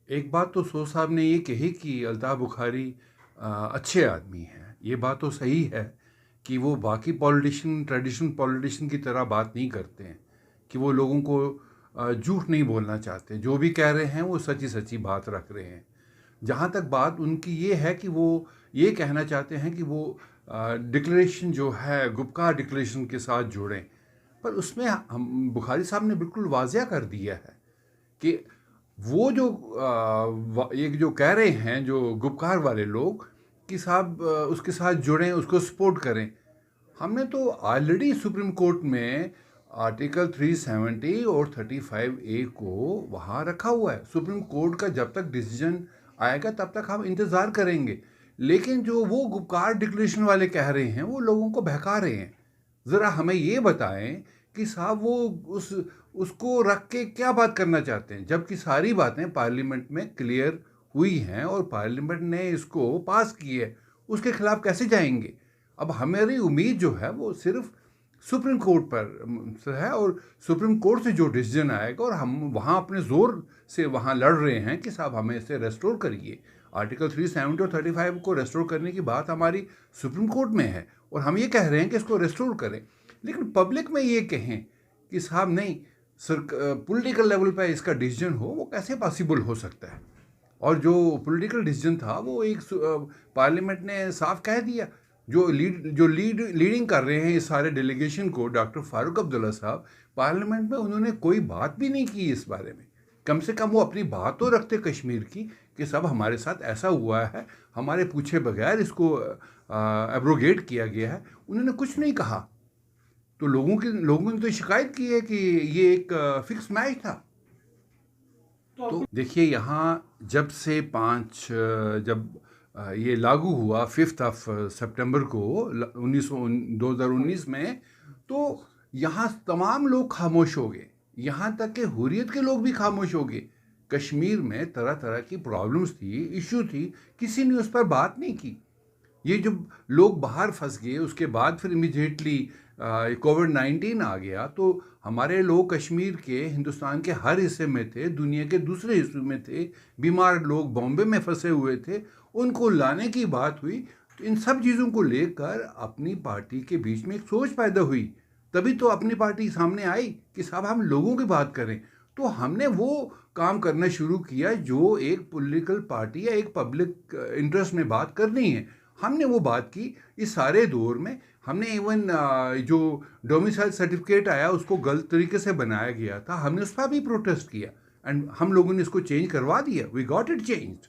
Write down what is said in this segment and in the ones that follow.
ایک بات تو سو صاحب نے یہ کہی کہ الطاف بخاری اچھے آدمی ہیں. یہ بات تو صحیح ہے کہ وہ باقی ٹریڈیشنل پولیٹیشین کی طرح بات نہیں کرتے ہیں کہ وہ لوگوں کو جھوٹ نہیں بولنا چاہتے. جو بھی کہہ رہے ہیں وہ سچی سچی بات رکھ رہے ہیں. جہاں تک بات ان کی یہ ہے کہ وہ یہ کہنا چاہتے ہیں کہ وہ ڈکلیریشن جو ہے گپکار ڈکلیریشن کے ساتھ جوڑیں. پر اس میں ہم بخاری صاحب نے بالکل واضح کر دیا ہے کہ وہ جو یہ جو کہہ رہے ہیں جو گپکار والے لوگ کہ صاحب اس کے ساتھ جڑیں, اس کو سپورٹ کریں. ہم نے تو آلریڈی سپریم کورٹ میں آرٹیکل 370 اور 35A کو وہاں رکھا ہوا ہے. سپریم کورٹ کا جب تک ڈیسیجن آئے گا تب تک ہم انتظار کریں گے. لیکن جو وہ گپکار ڈکلیریشن والے کہہ رہے ہیں وہ لوگوں کو بہکا رہے ہیں. ذرا ہمیں یہ بتائیں کہ صاحب وہ اس کو رکھ کے کیا بات کرنا چاہتے ہیں, جبکہ ساری باتیں پارلیمنٹ میں کلیئر ہوئی ہیں اور پارلیمنٹ نے اس کو پاس کی ہے. اس کے خلاف کیسے جائیں گے؟ اب ہماری امید جو ہے وہ صرف سپریم کورٹ پر ہے, اور سپریم کورٹ سے جو ڈیسیجن آئے گا, اور ہم وہاں اپنے زور سے وہاں لڑ رہے ہیں کہ صاحب ہمیں اسے ریسٹور کریے. آرٹیکل 370 اور 35 کو ریسٹور کرنے کی بات ہماری سپریم کورٹ میں ہے اور ہم یہ کہہ رہے ہیں کہ اس کو ریسٹور کریں. لیکن پبلک میں یہ کہیں کہ صاحب نہیں, پولیٹیکل لیول پہ اس کا ڈیسیجن ہو, وہ کیسے پاسبل ہو سکتا ہے؟ اور جو پولیٹیکل ڈیسیجن تھا وہ ایک پارلیمنٹ نے صاف کہہ دیا. جو لیڈنگ کر رہے ہیں اس سارے ڈیلیگیشن کو, ڈاکٹر فاروق عبداللہ صاحب, پارلیمنٹ میں انہوں نے کوئی بات بھی نہیں کی اس بارے میں. کم سے کم وہ اپنی بات تو رکھتے کشمیر کی کہ سب ہمارے ساتھ ایسا ہوا ہے, ہمارے پوچھے بغیر اس کو ایبروگیٹ کیا گیا ہے. انہوں نے کچھ نہیں کہا. تو لوگوں نے تو شکایت کی ہے کہ یہ ایک فکس میچ تھا. تو دیکھیے یہاں جب سے جب یہ لاگو ہوا 5 سپٹمبر کو 2019 میں, تو یہاں تمام لوگ خاموش ہو گئے. یہاں تک کہ حریت کے لوگ بھی خاموش ہو گئے. کشمیر میں طرح طرح کی پرابلمز تھی, ایشو تھی, کسی نے اس پر بات نہیں کی. یہ جب لوگ باہر پھنس گئے, اس کے بعد پھر امیڈیٹلی کووڈ-19 آ گیا, تو ہمارے لوگ کشمیر کے ہندوستان کے ہر حصے میں تھے, دنیا کے دوسرے حصوں میں تھے, بیمار لوگ بامبے میں پھنسے ہوئے تھے, ان کو لانے کی بات ہوئی. تو ان سب چیزوں کو لے کر اپنی پارٹی کے بیچ میں ایک سوچ پیدا ہوئی. تبھی تو اپنی پارٹی سامنے آئی کہ صاحب ہم لوگوں کی بات کریں. تو ہم نے وہ کام کرنا شروع کیا جو ایک پولیٹیکل پارٹی یا ایک پبلک انٹرسٹ میں بات کرنی ہے. ہم نے وہ بات کی. اس سارے دور میں ہم نے ایون جو ڈومیسائل سرٹیفکیٹ آیا اس کو غلط طریقے سے بنایا گیا تھا, ہم نے اس پر بھی پروٹیسٹ کیا, اینڈ ہم لوگوں نے اس کو چینج کروا دیا. We got it changed.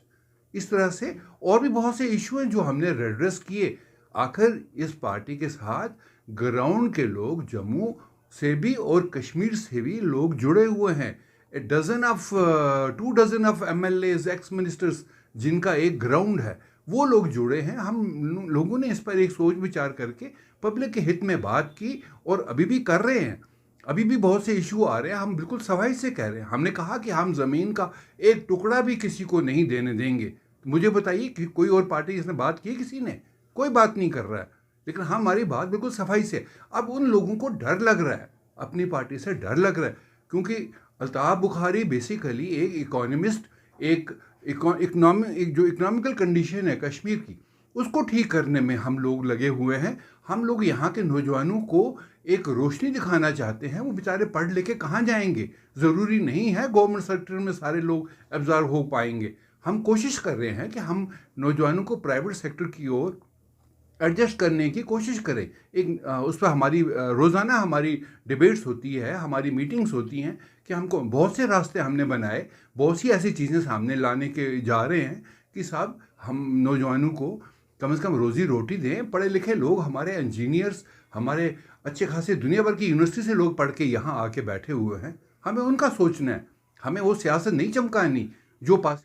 اس طرح سے اور بھی بہت سے ایشو ہیں جو ہم نے ریڈریس کیے. آخر اس پارٹی کے ساتھ گراؤنڈ کے لوگ جموں سے بھی اور کشمیر سے بھی لوگ جڑے ہوئے ہیں. 2 dozen of MLAs, x ministers جن کا ایک گراؤنڈ ہے, وہ لوگ جڑے ہیں. ہم لوگوں نے اس پر ایک سوچ وچار کر کے پبلک کے ہت میں بات کی, اور ابھی بھی کر رہے ہیں. ابھی بھی بہت سے ایشو آ رہے ہیں. ہم بالکل صفائی سے کہہ رہے ہیں. ہم نے کہا کہ ہم زمین کا ایک ٹکڑا بھی کسی کو نہیں دینے دیں گے. مجھے بتائیے کہ کوئی اور پارٹی اس نے بات کی, کسی نے کوئی بات نہیں کر رہا ہے. لیکن ہماری بات بالکل صفائی سے. اب ان لوگوں کو ڈر لگ رہا ہے, اپنی پارٹی سے ڈر لگ رہا ہے, کیونکہ الطاف بخاری بیسیکلی ایک اکانومسٹ, ایک جو اکنامیکل کنڈیشن ہے کشمیر کی, اس کو ٹھیک کرنے میں ہم لوگ لگے ہوئے ہیں. ہم لوگ یہاں کے نوجوانوں کو ایک روشنی دکھانا چاہتے ہیں. وہ بیچارے پڑھ لکھ کے کہاں جائیں گے؟ ضروری نہیں ہے گورنمنٹ سیکٹر میں سارے لوگ ابزارو ہو پائیں گے. ہم کوشش کر رہے ہیں کہ ہم نوجوانوں کو پرائیویٹ سیکٹر کی اور ایڈجسٹ کرنے کی کوشش کریں. اس پہ ہماری روزانہ ہماری ڈیبیٹس ہوتی ہے, ہماری میٹنگز ہوتی ہیں کہ ہم کو بہت سے راستے ہم نے بنائے, بہت سی ایسی چیزیں سامنے لانے کے جا رہے ہیں کہ صاحب ہم نوجوانوں کو کم از کم روزی روٹی دیں. پڑھے لکھے لوگ, ہمارے انجینئرس, ہمارے اچھے خاصے دنیا بھر کی یونیورسٹی سے لوگ پڑھ کے یہاں آ کے بیٹھے ہوئے ہیں. ہمیں ان کا سوچنا ہے, ہمیں وہ سیاست نہیں چمکانی جو پاس.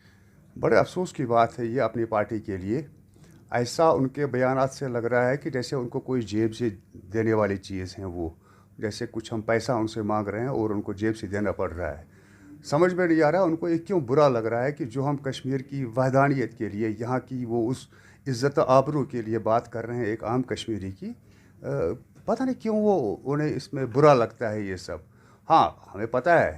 بڑے افسوس کی بات ہے یہ اپنی پارٹی کے لیے. ایسا ان کے بیانات سے لگ رہا ہے کہ جیسے ان کو کوئی جیب سے دینے والی چیز ہیں, وہ جیسے کچھ ہم پیسہ ان سے مانگ رہے ہیں اور ان کو جیب سے دینا پڑ رہا ہے. سمجھ میں نہیں آ رہا ان کو یہ کیوں برا لگ رہا ہے کہ جو ہم کشمیر کی وحدانیت کے لیے, یہاں کی وہ اس عزت آبرو کے لیے بات کر رہے ہیں ایک عام کشمیری کی, پتہ نہیں کیوں وہ انہیں اس میں برا لگتا ہے یہ سب. ہاں ہمیں پتہ ہے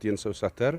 370